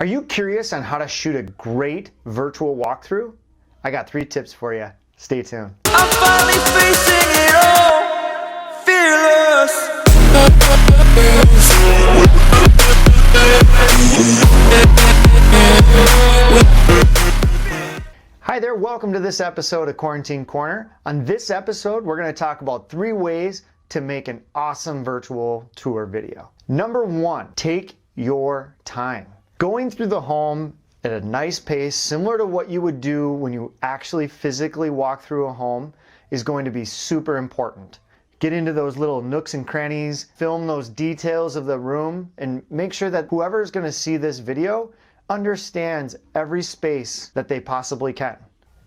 Are you curious on how to shoot a great virtual walkthrough? I got 3 tips for you. Stay tuned. I'm finally facing it all, fearless. Hi there, welcome to this episode of Quarantine Corner. On this episode, we're going to talk about 3 ways to make an awesome virtual tour video. Number 1, take your time. Going through the home at a nice pace, similar to what you would do when you actually physically walk through a home, is going to be super important. Get into those little nooks and crannies, film those details of the room, and make sure that whoever is going to see this video understands every space that they possibly can.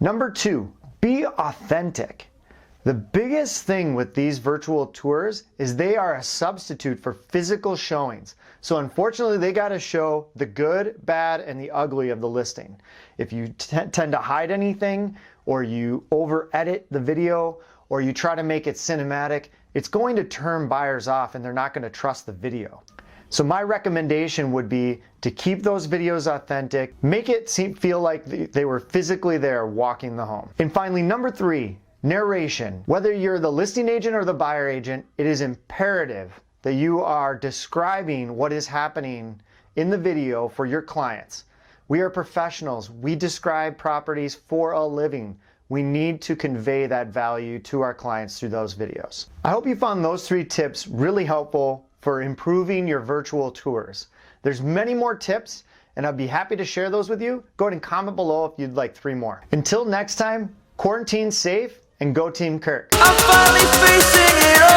Number 2, be authentic. The biggest thing with these virtual tours is they are a substitute for physical showings. So unfortunately, they got to show the good, bad, and the ugly of the listing. If you tend to hide anything, or you over edit the video, or you try to make it cinematic, it's going to turn buyers off and they're not going to trust the video. So my recommendation would be to keep those videos authentic, make it feel like they were physically there walking the home. And finally, number 3, narration. Whether you're the listing agent or the buyer agent, it is imperative that you are describing what is happening in the video for your clients. We are professionals. We describe properties for a living. We need to convey that value to our clients through those videos. I hope you found those 3 tips really helpful for improving your virtual tours. There's many more tips, and I'd be happy to share those with you. Go ahead and comment below if you'd like 3 more. Until next time, quarantine safe and go Team Kirk. I'm finally facing it all.